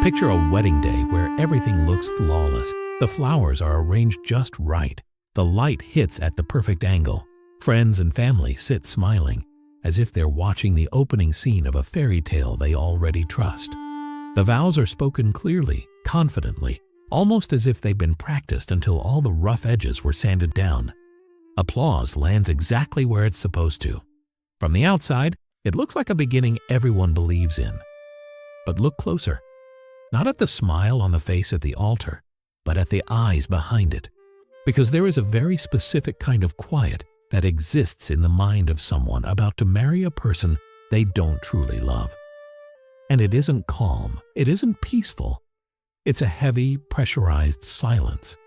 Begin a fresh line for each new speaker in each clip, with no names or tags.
Picture a wedding day where everything looks flawless. The flowers are arranged just right. The light hits at the perfect angle. Friends and family sit smiling, as if they're watching the opening scene of a fairy tale they already trust. The vows are spoken clearly, confidently, almost as if they've been practiced until all the rough edges were sanded down. Applause lands exactly where it's supposed to. From the outside, it looks like a beginning everyone believes in. But look closer. Not at the smile on the face at the altar, but at the eyes behind it. Because there is a very specific kind of quiet that exists in the mind of someone about to marry a person they don't truly love. And it isn't calm, it isn't peaceful. It's a heavy, pressurized silence.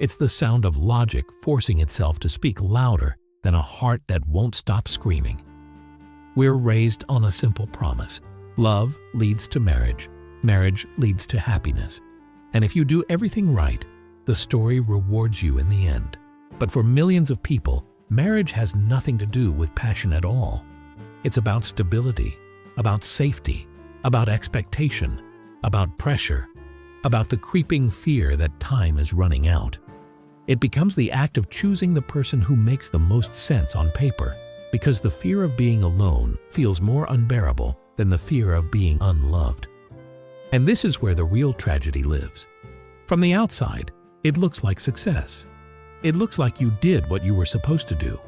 It's the sound of logic forcing itself to speak louder than a heart that won't stop screaming. We're raised on a simple promise. Love leads to marriage. Marriage leads to happiness. And if you do everything right, the story rewards you in the end. But for millions of people, marriage has nothing to do with passion at all. It's about stability, about safety, about expectation, about pressure, about the creeping fear that time is running out. It becomes the act of choosing the person who makes the most sense on paper, because the fear of being alone feels more unbearable than the fear of being unloved. And this is where the real tragedy lives. From the outside, it looks like success. It looks like you did what you were supposed to do.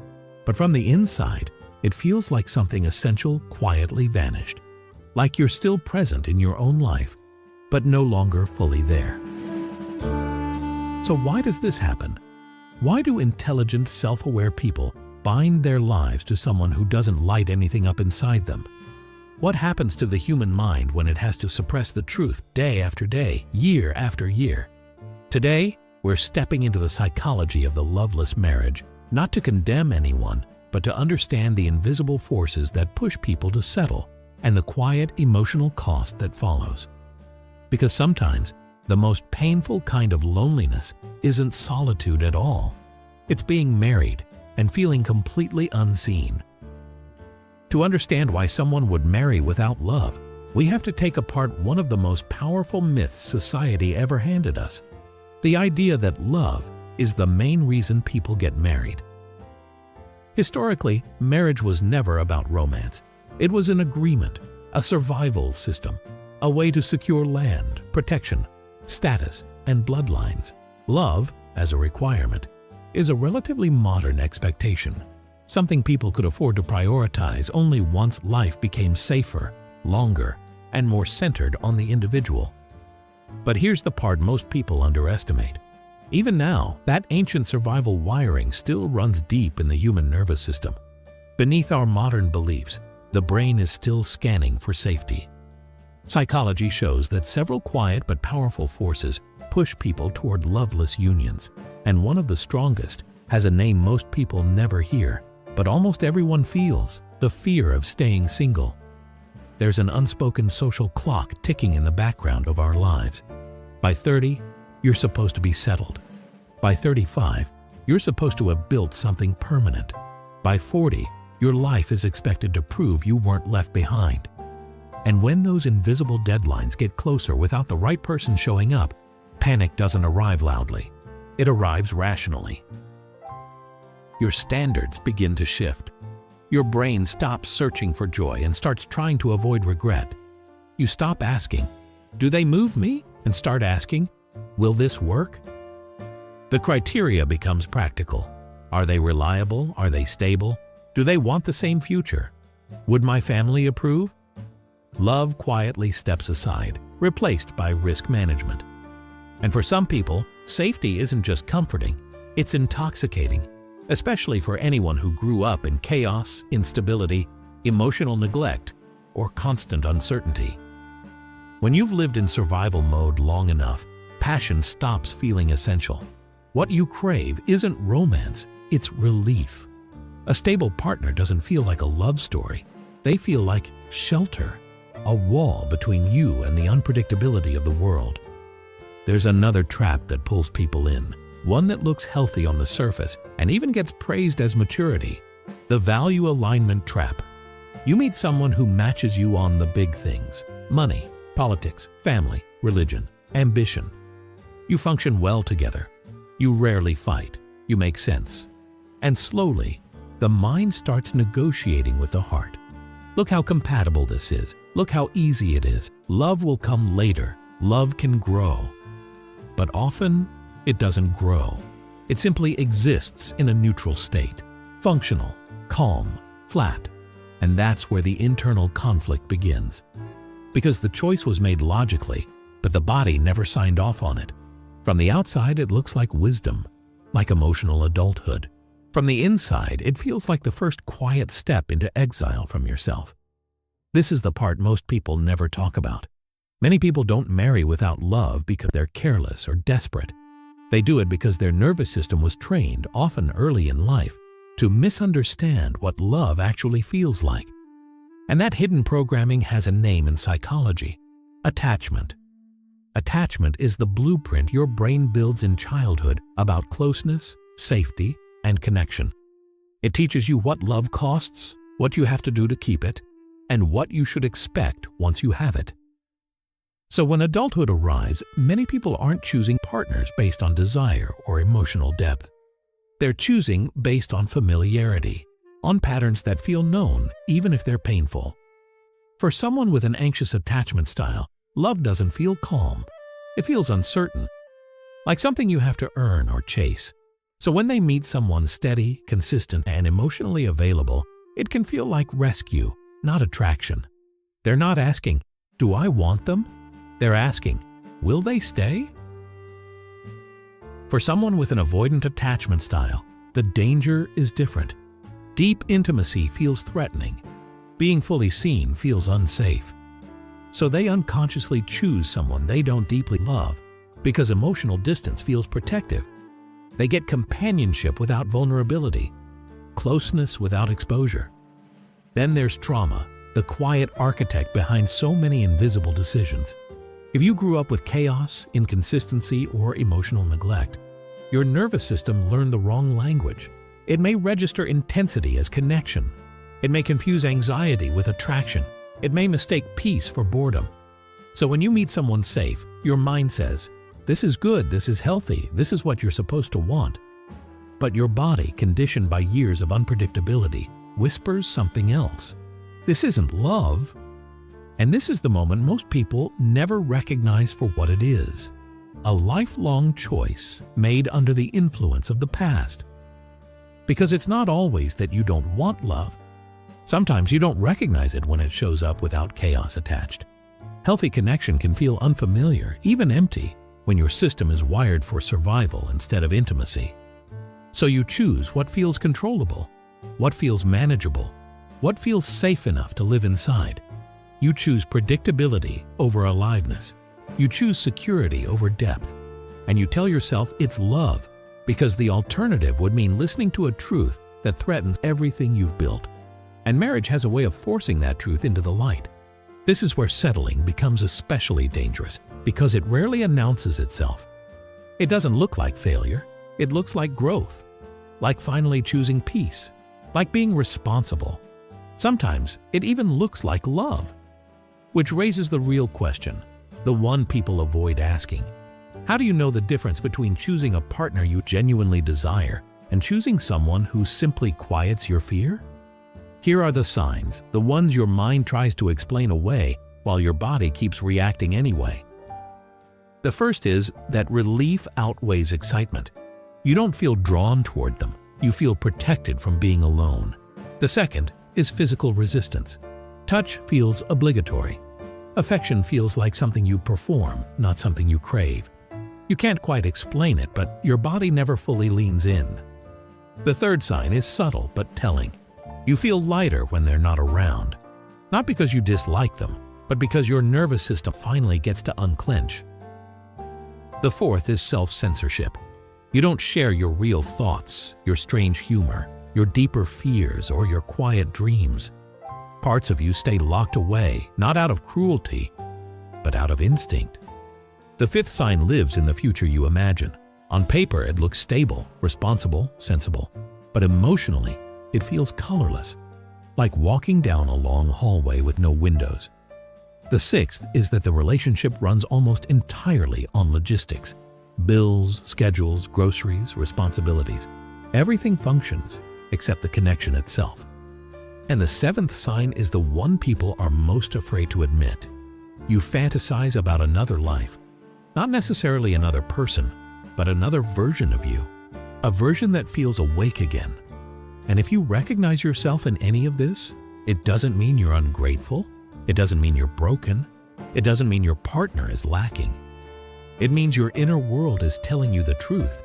But from the inside, it feels like something essential quietly vanished. Like you're still present in your own life, but no longer fully there. So why does this happen? Why do intelligent, self-aware people bind their lives to someone who doesn't light anything up inside them? What happens to the human mind when it has to suppress the truth day after day, year after year? Today, we're stepping into the psychology of the loveless marriage, not to condemn anyone, but to understand the invisible forces that push people to settle and the quiet emotional cost that follows. Because sometimes, the most painful kind of loneliness isn't solitude at all. It's being married and feeling completely unseen. To understand why someone would marry without love, we have to take apart one of the most powerful myths society ever handed us: the idea that love is the main reason people get married. Historically, marriage was never about romance. It was an agreement, a survival system, a way to secure land, protection, status, and bloodlines. Love, as a requirement, is a relatively modern expectation, something people could afford to prioritize only once life became safer, longer, and more centered on the individual. But here's the part most people underestimate. Even now, that ancient survival wiring still runs deep in the human nervous system. Beneath our modern beliefs, the brain is still scanning for safety. Psychology shows that several quiet but powerful forces push people toward loveless unions, and one of the strongest has a name most people never hear, but almost everyone feels: the fear of staying single. There's an unspoken social clock ticking in the background of our lives. By 30, you're supposed to be settled. By 35, you're supposed to have built something permanent. By 40, your life is expected to prove you weren't left behind. And when those invisible deadlines get closer without the right person showing up, panic doesn't arrive loudly. It arrives rationally. Your standards begin to shift. Your brain stops searching for joy and starts trying to avoid regret. You stop asking, "Do they move me?" and start asking, "Will this work?" The criteria becomes practical. Are they reliable? Are they stable? Do they want the same future? Would my family approve? Love quietly steps aside, replaced by risk management. And for some people, safety isn't just comforting, it's intoxicating, especially for anyone who grew up in chaos, instability, emotional neglect, or constant uncertainty. When you've lived in survival mode long enough, passion stops feeling essential. What you crave isn't romance, it's relief. A stable partner doesn't feel like a love story. They feel like shelter, a wall between you and the unpredictability of the world. There's another trap that pulls people in, one that looks healthy on the surface and even gets praised as maturity: the value alignment trap. You meet someone who matches you on the big things: money, politics, family, religion, ambition. You function well together. You rarely fight. You make sense. And slowly, the mind starts negotiating with the heart. Look how compatible this is. Look how easy it is. Love will come later. Love can grow. But often, it doesn't grow. It simply exists in a neutral state, functional, calm, flat. And that's where the internal conflict begins. Because the choice was made logically, but the body never signed off on it. From the outside, it looks like wisdom, like emotional adulthood. From the inside, it feels like the first quiet step into exile from yourself. This is the part most people never talk about. Many people don't marry without love because they're careless or desperate. They do it because their nervous system was trained, often early in life, to misunderstand what love actually feels like. And that hidden programming has a name in psychology: attachment. Attachment is the blueprint your brain builds in childhood about closeness, safety, and connection. It teaches you what love costs, what you have to do to keep it, and what you should expect once you have it. So when adulthood arrives, many people aren't choosing partners based on desire or emotional depth. They're choosing based on familiarity, on patterns that feel known even if they're painful. For someone with an anxious attachment style, love doesn't feel calm. It feels uncertain, like something you have to earn or chase. So when they meet someone steady, consistent, and emotionally available, it can feel like rescue, not attraction. They're not asking, "Do I want them?" They're asking, "Will they stay?" For someone with an avoidant attachment style, the danger is different. Deep intimacy feels threatening. Being fully seen feels unsafe. So they unconsciously choose someone they don't deeply love because emotional distance feels protective. They get companionship without vulnerability, closeness without exposure. Then there's trauma, the quiet architect behind so many invisible decisions. If you grew up with chaos, inconsistency, or emotional neglect, your nervous system learned the wrong language. It may register intensity as connection. It may confuse anxiety with attraction. It may mistake peace for boredom. So when you meet someone safe, your mind says, "This is good, this is healthy, this is what you're supposed to want." But your body, conditioned by years of unpredictability, whispers something else. This isn't love. And this is the moment most people never recognize for what it is: a lifelong choice made under the influence of the past. Because it's not always that you don't want love. Sometimes you don't recognize it when it shows up without chaos attached. Healthy connection can feel unfamiliar, even empty, when your system is wired for survival instead of intimacy. So you choose what feels controllable, what feels manageable, what feels safe enough to live inside. You choose predictability over aliveness. You choose security over depth. And you tell yourself it's love, because the alternative would mean listening to a truth that threatens everything you've built. And marriage has a way of forcing that truth into the light. This is where settling becomes especially dangerous, because it rarely announces itself. It doesn't look like failure. It looks like growth, like finally choosing peace, like being responsible. Sometimes it even looks like love. Which raises the real question, the one people avoid asking. How do you know the difference between choosing a partner you genuinely desire and choosing someone who simply quiets your fear? Here are the signs, the ones your mind tries to explain away while your body keeps reacting anyway. The first is that relief outweighs excitement. You don't feel drawn toward them. You feel protected from being alone. The second is physical resistance. Touch feels obligatory. Affection feels like something you perform, not something you crave. You can't quite explain it, but your body never fully leans in. The third sign is subtle but telling. You feel lighter when they're not around. Not because you dislike them, but because your nervous system finally gets to unclench. The fourth is self-censorship. You don't share your real thoughts, your strange humor, your deeper fears, or your quiet dreams. Parts of you stay locked away, not out of cruelty, but out of instinct. The fifth sign lives in the future you imagine. On paper, it looks stable, responsible, sensible, but emotionally, it feels colorless, like walking down a long hallway with no windows. The sixth is that the relationship runs almost entirely on logistics. Bills, schedules, groceries, responsibilities. Everything functions except the connection itself. And the seventh sign is the one people are most afraid to admit. You fantasize about another life, not necessarily another person, but another version of you, a version that feels awake again. And if you recognize yourself in any of this, it doesn't mean you're ungrateful. It doesn't mean you're broken. It doesn't mean your partner is lacking. It means your inner world is telling you the truth.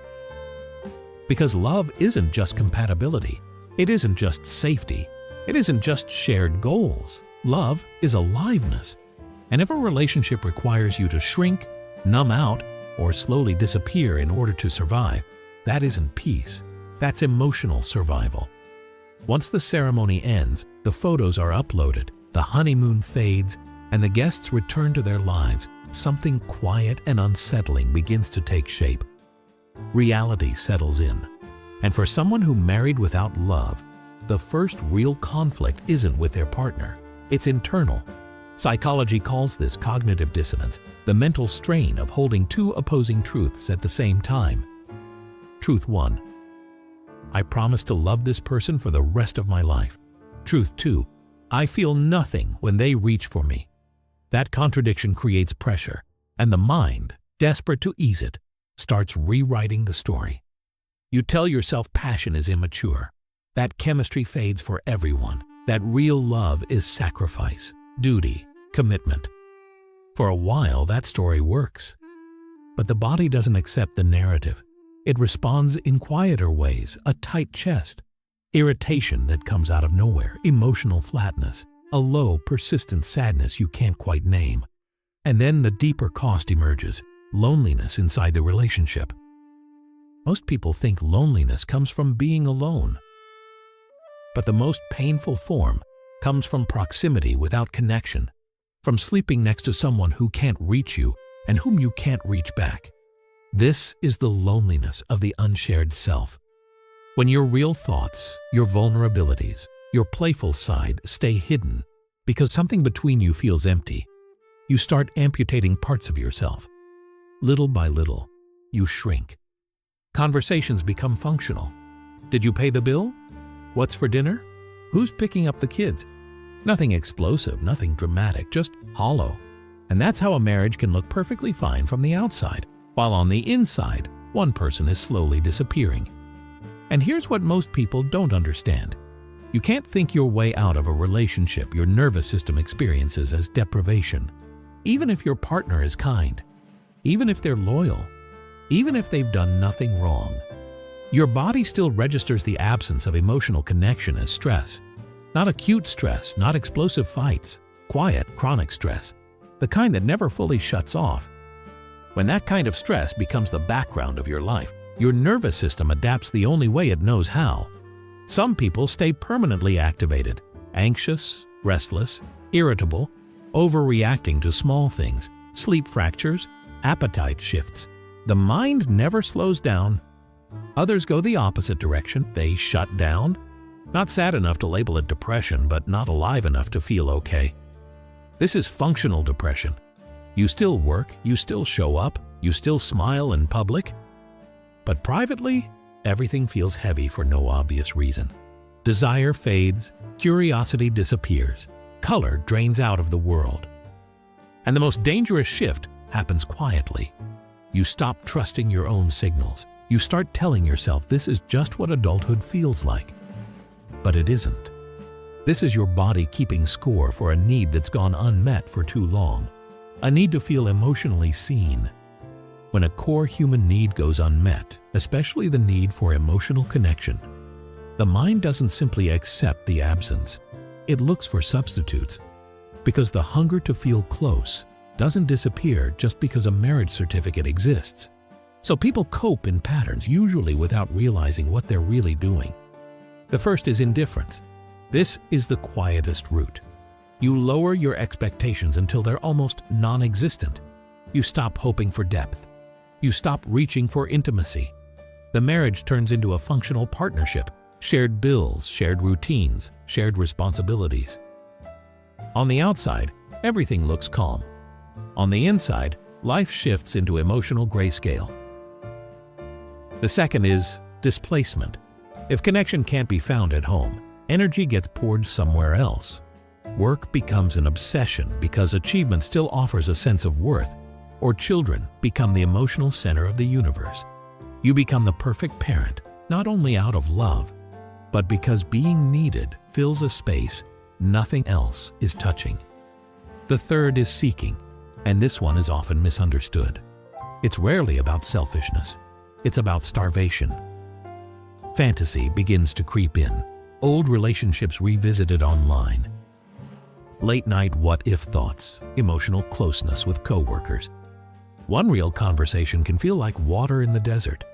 Because love isn't just compatibility. It isn't just safety. It isn't just shared goals. Love is aliveness. And if a relationship requires you to shrink, numb out, or slowly disappear in order to survive, that isn't peace. That's emotional survival. Once the ceremony ends, the photos are uploaded, the honeymoon fades, and the guests return to their lives, something quiet and unsettling begins to take shape. Reality settles in. And for someone who married without love, the first real conflict isn't with their partner. It's internal. Psychology calls this cognitive dissonance, the mental strain of holding two opposing truths at the same time. Truth 1. I promise to love this person for the rest of my life. Truth 2. I feel nothing when they reach for me. That contradiction creates pressure, and the mind, desperate to ease it, starts rewriting the story. You tell yourself passion is immature, that chemistry fades for everyone, that real love is sacrifice, duty, commitment. For a while, that story works. But the body doesn't accept the narrative. It responds in quieter ways, a tight chest, irritation that comes out of nowhere, emotional flatness, a low, persistent sadness you can't quite name. And then the deeper cost emerges, loneliness inside the relationship. Most people think loneliness comes from being alone. But the most painful form comes from proximity without connection, from sleeping next to someone who can't reach you and whom you can't reach back. This is the loneliness of the unshared self. When your real thoughts, your vulnerabilities, your playful side stay hidden because something between you feels empty, you start amputating parts of yourself. Little by little, you shrink. Conversations become functional. Did you pay the bill? What's for dinner? Who's picking up the kids? Nothing explosive, nothing dramatic, just hollow. And that's how a marriage can look perfectly fine from the outside, while on the inside, one person is slowly disappearing. And here's what most people don't understand. You can't think your way out of a relationship your nervous system experiences as deprivation. Even if your partner is kind, even if they're loyal, even if they've done nothing wrong, your body still registers the absence of emotional connection as stress. Not acute stress, not explosive fights, quiet, chronic stress, the kind that never fully shuts off. When that kind of stress becomes the background of your life, your nervous system adapts the only way it knows how. Some people stay permanently activated, anxious, restless, irritable, overreacting to small things, sleep fractures, appetite shifts. The mind never slows down. Others go the opposite direction. They shut down. Not sad enough to label it depression, but not alive enough to feel okay. This is functional depression. You still work, you still show up, you still smile in public. But privately, everything feels heavy for no obvious reason. Desire fades, curiosity disappears, color drains out of the world. And the most dangerous shift happens quietly. You stop trusting your own signals. You start telling yourself this is just what adulthood feels like. But it isn't. This is your body keeping score for a need that's gone unmet for too long. A need to feel emotionally seen. When a core human need goes unmet, especially the need for emotional connection, the mind doesn't simply accept the absence. It looks for substitutes. Because the hunger to feel close doesn't disappear just because a marriage certificate exists. So people cope in patterns, usually without realizing what they're really doing. The first is indifference. This is the quietest route. You lower your expectations until they're almost non-existent. You stop hoping for depth. You stop reaching for intimacy. The marriage turns into a functional partnership, shared bills, shared routines, shared responsibilities. On the outside, everything looks calm. On the inside, life shifts into emotional grayscale. The second is displacement. If connection can't be found at home, energy gets poured somewhere else. Work becomes an obsession because achievement still offers a sense of worth, or children become the emotional center of the universe. You become the perfect parent, not only out of love, but because being needed fills a space nothing else is touching. The third is seeking, and this one is often misunderstood. It's rarely about selfishness. It's about starvation. Fantasy begins to creep in, old relationships revisited online. Late-night what-if thoughts, emotional closeness with coworkers. One real conversation can feel like water in the desert.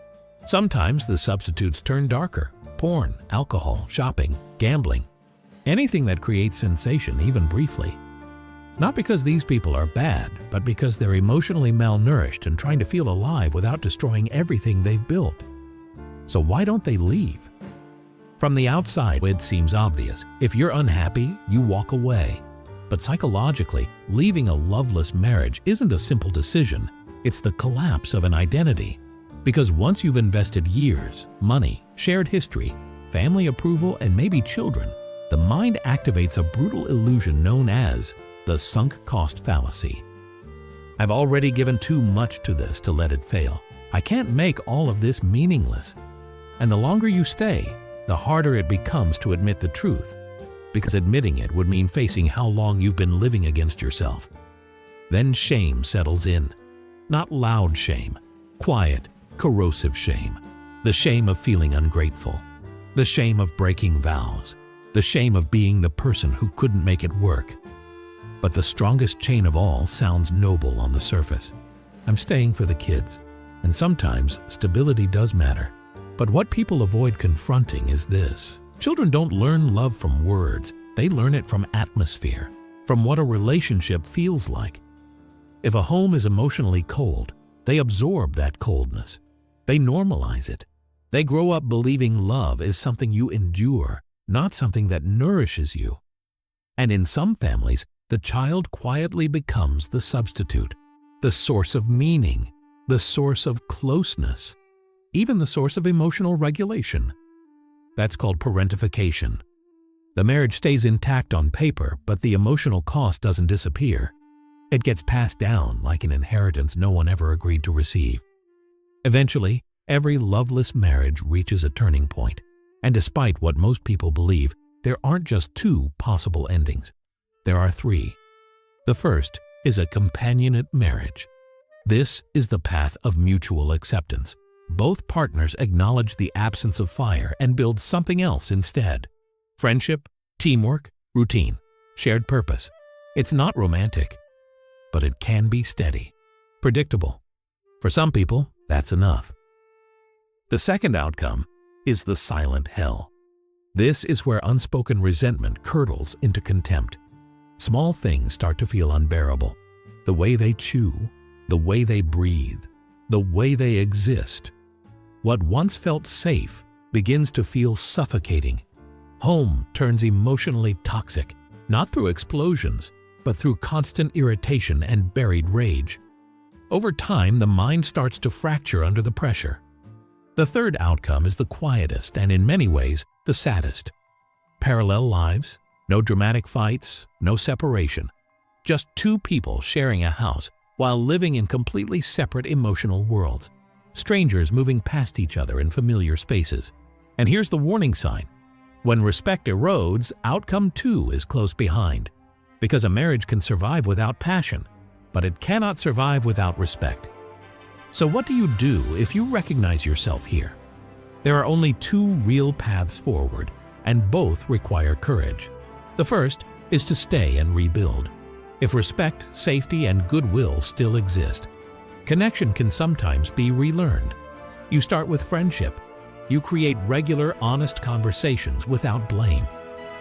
Sometimes the substitutes turn darker: porn, alcohol, shopping, gambling. Anything that creates sensation, even briefly. Not because these people are bad, but because they're emotionally malnourished and trying to feel alive without destroying everything they've built. So why don't they leave? From the outside, it seems obvious. If you're unhappy, you walk away. But psychologically, leaving a loveless marriage isn't a simple decision. It's the collapse of an identity. Because once you've invested years, money, shared history, family approval, and maybe children, the mind activates a brutal illusion known as the sunk cost fallacy. I've already given too much to this to let it fail. I can't make all of this meaningless. And the longer you stay, the harder it becomes to admit the truth, because admitting it would mean facing how long you've been living against yourself. Then shame settles in. Not loud shame, quiet, corrosive shame. The shame of feeling ungrateful. The shame of breaking vows. The shame of being the person who couldn't make it work. But the strongest chain of all sounds noble on the surface. I'm staying for the kids. And sometimes stability does matter. But what people avoid confronting is this. Children don't learn love from words. They learn it from atmosphere, from what a relationship feels like. If a home is emotionally cold, they absorb that coldness. They normalize it. They grow up believing love is something you endure, not something that nourishes you. And in some families, the child quietly becomes the substitute, the source of meaning, the source of closeness, even the source of emotional regulation. That's called parentification. The marriage stays intact on paper, but the emotional cost doesn't disappear. It gets passed down like an inheritance no one ever agreed to receive. Eventually, every loveless marriage reaches a turning point. And despite what most people believe, there aren't just two possible endings. There are three. The first is a companionate marriage. This is the path of mutual acceptance. Both partners acknowledge the absence of fire and build something else instead. Friendship, teamwork, routine, shared purpose. It's not romantic, but it can be steady, predictable. For some people, that's enough. The second outcome is the silent hell. This is where unspoken resentment curdles into contempt. Small things start to feel unbearable. The way they chew, the way they breathe, the way they exist. What once felt safe begins to feel suffocating. Home turns emotionally toxic, not through explosions, but through constant irritation and buried rage. Over time, the mind starts to fracture under the pressure. The third outcome is the quietest and, in many ways, the saddest. Parallel lives, no dramatic fights, no separation. Just two people sharing a house while living in completely separate emotional worlds. Strangers moving past each other in familiar spaces. And here's the warning sign. When respect erodes, outcome too is close behind. Because a marriage can survive without passion, but it cannot survive without respect. So what do you do if you recognize yourself here? There are only two real paths forward, and both require courage. The first is to stay and rebuild. If respect, safety, and goodwill still exist, connection can sometimes be relearned. You start with friendship. You create regular, honest conversations without blame.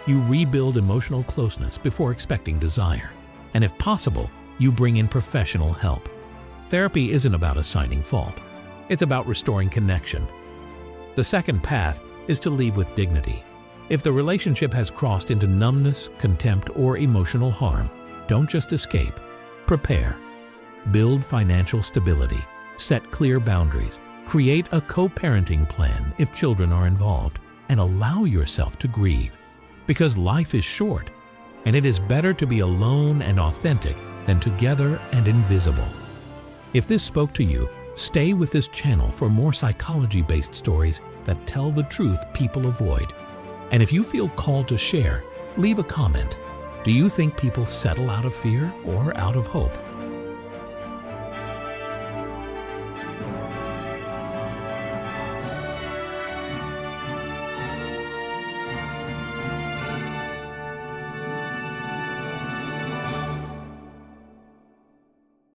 You rebuild emotional closeness before expecting desire. And if possible, you bring in professional help. Therapy isn't about assigning fault. It's about restoring connection. The second path is to leave with dignity. If the relationship has crossed into numbness, contempt, or emotional harm, Don't just escape, prepare. Build financial stability, set clear boundaries, create a co-parenting plan if children are involved, and allow yourself to grieve. Because life is short, and it is better to be alone and authentic than together and invisible. If this spoke to you, stay with this channel for more psychology-based stories that tell the truth people avoid. And if you feel called to share, leave a comment. Do you think people settle out of fear or out of hope?